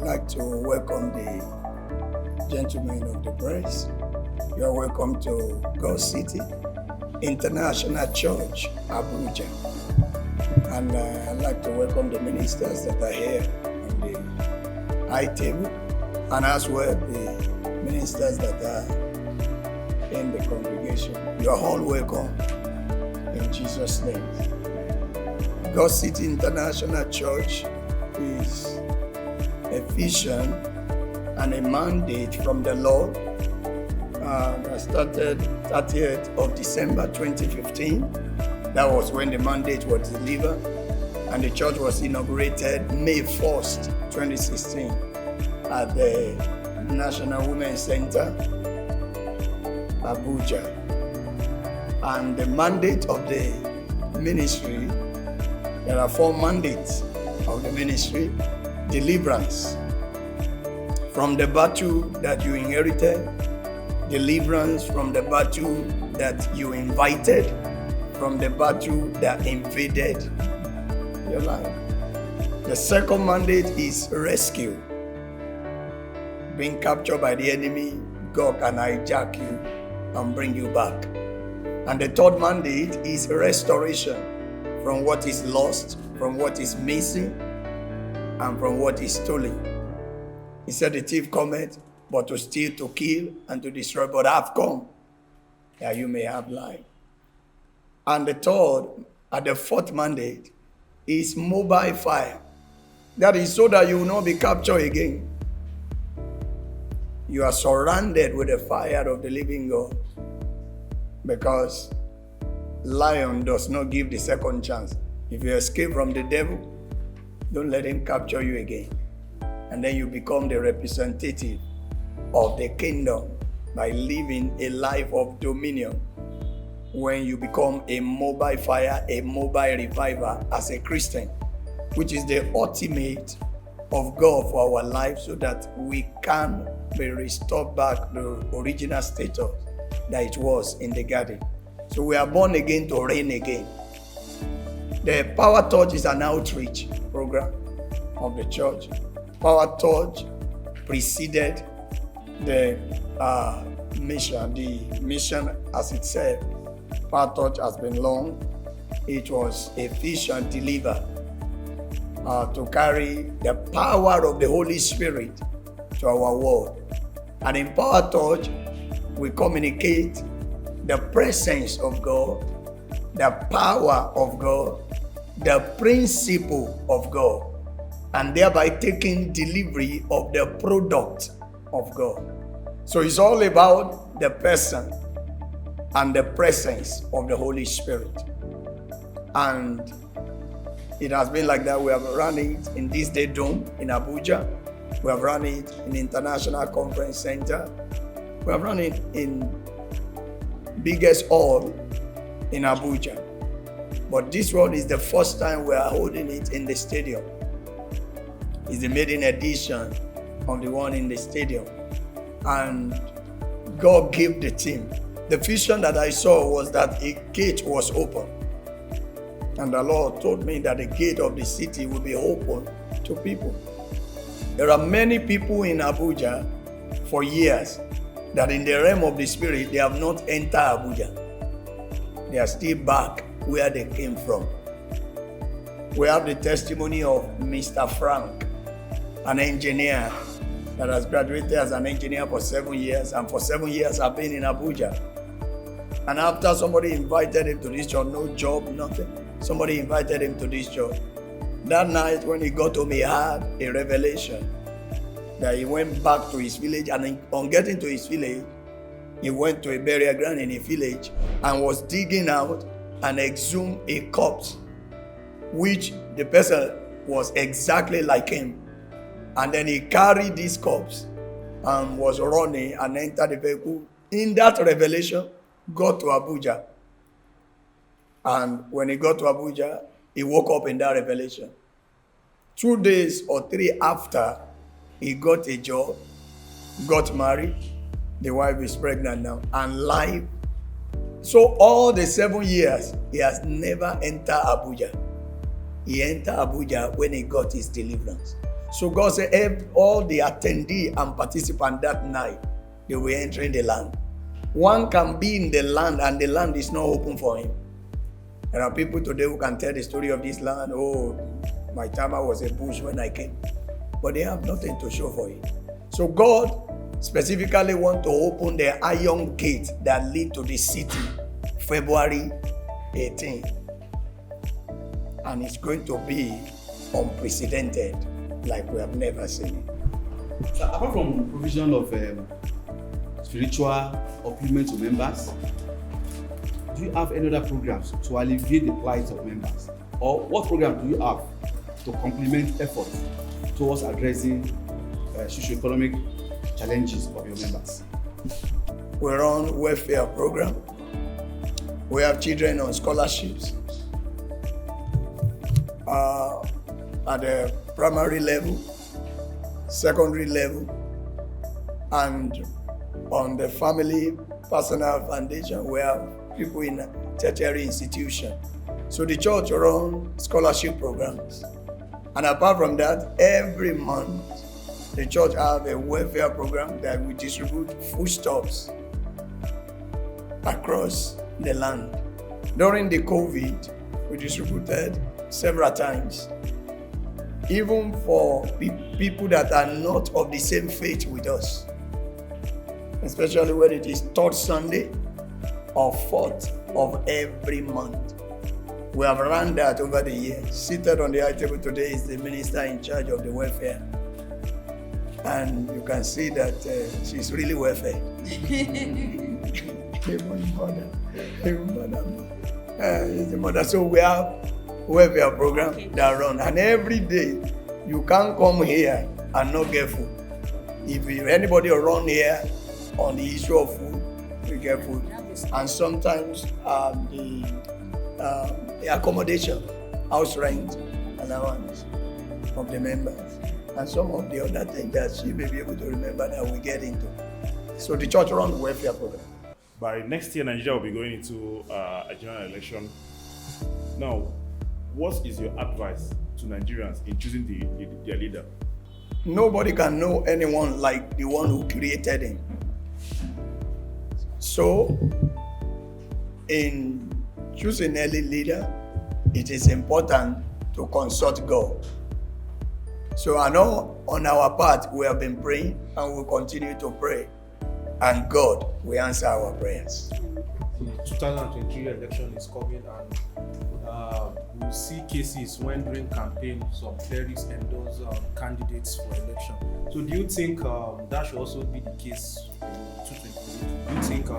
like to welcome the gentlemen of the press. You are welcome to God City International Church, Abuja. And I'd like to welcome the ministers that are here on the high table, and as well the ministers that are in the congregation. You are all welcome in Jesus' name. God City International Church is a vision and a mandate from the Lord that started 30th of December 2015. That was when the mandate was delivered, and the church was inaugurated May 1st, 2016 at the National Women's Center, Abuja. And the mandate of the ministry, there are 4 mandates of the ministry. Deliverance from the battle that you inherited, deliverance from the battle that you invited, from the battle that invaded your life. The second mandate is rescue. Being captured by the enemy, God can hijack you and bring you back. And the third mandate is restoration from what is lost, from what is missing, and from what is stolen. He said, the thief cometh but to steal, to kill, and to destroy, but I have come that you may have life. And the fourth mandate is mobile fire. That is so that you will not be captured again. You are surrounded with the fire of the living God, because lion does not give the second chance. If you escape from the devil, don't let him capture you again. And then you become the representative of the kingdom by living a life of dominion. When you become a mobile fire, a mobile reviver as a Christian, which is the ultimate of God for our life, so that we can be restored back to the original status that it was in the garden. So we are born again to reign again. The Power Touch is an outreach program of the church. Power Touch preceded the mission. The mission, as it said, Power Touch has been long. It was a vision delivered to carry the power of the Holy Spirit to our world. And in Power Touch, we communicate the presence of God, the power of God, the principle of God, and thereby taking delivery of the product of God. So it's all about the person and the presence of the Holy Spirit. And it has been like that. We have run it in this day dome in Abuja. We have run it in International Conference Center. We have run it in biggest hall in Abuja. But this one is the first time we are holding it in the stadium. It's the maiden edition of the one in the stadium. And God gave the team. The vision that I saw was that a gate was open. And the Lord told me that the gate of the city will be open to people. There are many people in Abuja for years that in the realm of the spirit, they have not entered Abuja. They are still back where they came from. We have the testimony of Mr. Frank, an engineer that has graduated as an engineer for 7 years, and for 7 years I've been in Abuja. And after somebody invited him to this church, no job, nothing. Somebody invited him to this church. That night when he got home, he had a revelation that he went back to his village, and on getting to his village, he went to a burial ground in a village and was digging out and exhumed a corpse, which the person was exactly like him. And then he carried this corpse and was running and entered the vehicle. In that revelation, got to Abuja. And when he got to Abuja, he woke up in that revelation. 2 days or 3 after, he got a job, got married. The wife is pregnant now, and life. So all the 7 years, he has never entered Abuja. He entered Abuja when he got his deliverance. So God said all the attendee and participant that night, they were entering the land. One can be in the land and the land is not open for him. There are people today who can tell the story of this land. Oh, my time I was a bush when I came. But they have nothing to show for it. So God specifically want to open the iron gate that lead to the city February 18. And it's going to be unprecedented, like we have never seen it. So apart from provision of spiritual upliftment to members, do you have any other programs to alleviate the plight of members? Or what program do you have to complement efforts towards addressing socio-economic challenges of your members? We run welfare program. We have children on scholarships at the primary level, secondary level, and on the family personal foundation, we have people in tertiary institution. So the church run scholarship programs. And apart from that, every month, the church have a welfare program that we distribute foodstuffs across the land. During the COVID, we distributed several times. Even for people that are not of the same faith with us, especially when it is third Sunday or fourth of every month. We have run that over the years. Seated on the high table today is the minister in charge of the welfare. And you can see that she's really welfare. Even mother is the mother. So we have welfare program that run. And every day, you can't come here and not get food. If anybody run here on the issue of food, we get food. And sometimes the accommodation, house rent, allowance of the members, and some of the other things that she may be able to remember that we get into. So the church runs welfare program. By next year, Nigeria will be going into a general election. Now, what is your advice to Nigerians in choosing their leader? Nobody can know anyone like the one who created him. So, in choosing any leader, it is important to consult God. So I know on our part, we have been praying and we'll continue to pray. And God will answer our prayers. The 2023 election is coming, and we'll see cases when during campaign some clerics endorse candidates for election. So do you think that should also be the case in 2023? Do you think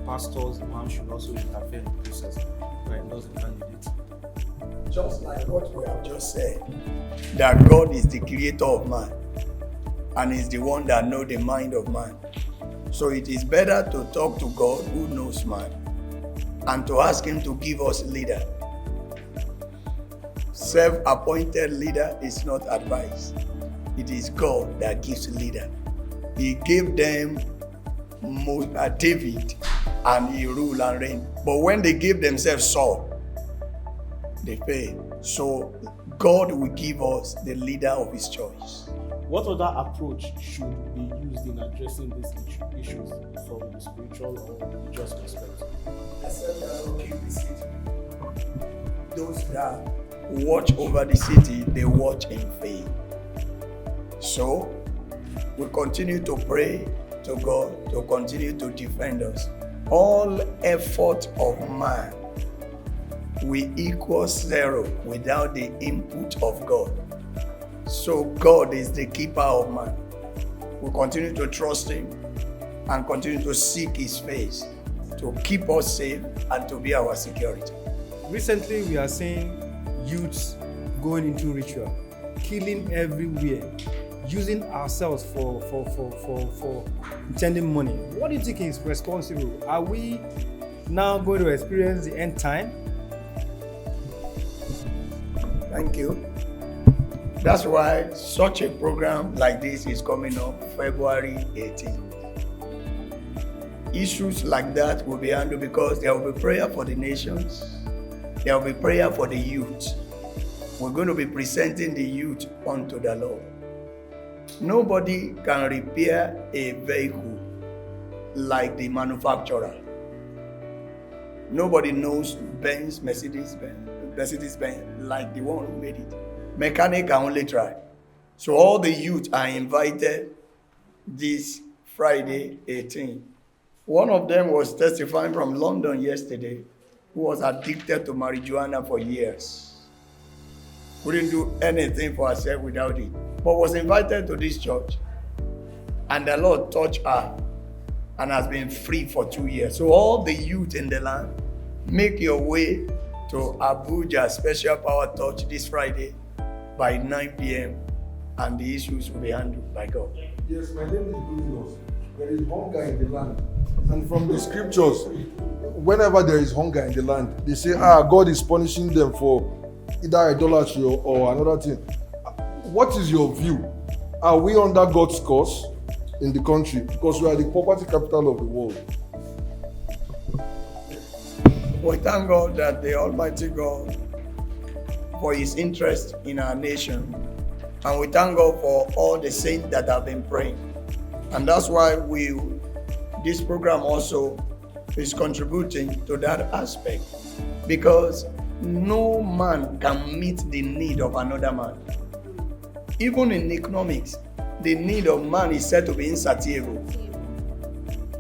pastors, imams should also interfere in the process to endorse the candidates? Just like what we have just said, that God is the creator of man and is the one that knows the mind of man. So it is better to talk to God who knows man and to ask him to give us leader. Self-appointed leader is not advice. It is God that gives leader. He gave them David and he ruled and reigned. But when they gave themselves Saul, they failed. So God will give us the leader of his choice. What other approach should be used in addressing these issues from the spiritual or religious perspective? Except that will keep the city. Those that watch over the city, they watch in faith. So we continue to pray to God to continue to defend us. All effort of man will equal zero without the input of God. So God is the keeper of man. We continue to trust him and continue to seek his face to keep us safe and to be our security. Recently, we are seeing youths going into ritual, killing everywhere, using ourselves for intending money. What do you think is responsible? Are we now going to experience the end time? Thank you. That's why such a program like this is coming up February 18th. Issues like that will be handled because there will be prayer for the nations. There will be prayer for the youth. We're going to be presenting the youth unto the Lord. Nobody can repair a vehicle like the manufacturer. Nobody knows Mercedes-Benz like the one who made it. Mechanic can only try. So all the youth are invited this Friday 18. One of them was testifying from London yesterday, who was addicted to marijuana for years. Couldn't do anything for herself without it, but was invited to this church. And the Lord touched her and has been free for 2 years. So all the youth in the land, make your way to Abuja Special Power Touch this Friday by 9 p.m. and the issues will be handled by God. Yes, my name is Bruno. There is hunger in the land. And from the scriptures, whenever there is hunger in the land, they say, God is punishing them for either idolatry or another thing. What is your view? Are we under God's curse in the country? Because we are the poverty capital of the world. We thank God that the Almighty God for His interest in our nation. And we thank God for all the saints that have been praying. And that's why this program also is contributing to that aspect. Because no man can meet the need of another man. Even in economics, the need of man is said to be insatiable.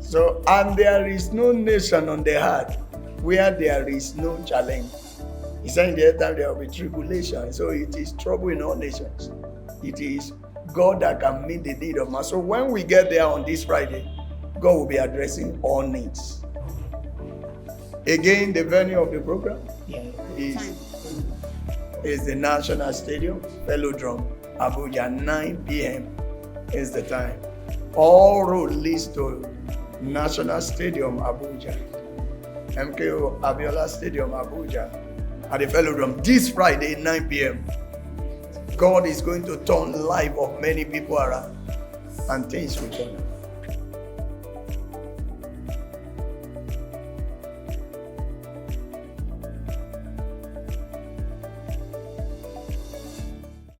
So, and there is no nation on the earth where there is no challenge. He said in the end time there will be tribulation. So it is trouble in all nations. It is God that can meet the need of man. So when we get there on this Friday, God will be addressing all needs. Again, the venue of the program is the National Stadium, Velodrome, Abuja. 9 p.m. is the time. All road leads to National Stadium, Abuja. MKO Abiola Stadium, Abuja. At the Velodrome this Friday, 9 p.m. God is going to turn life of many people around and things will turn around.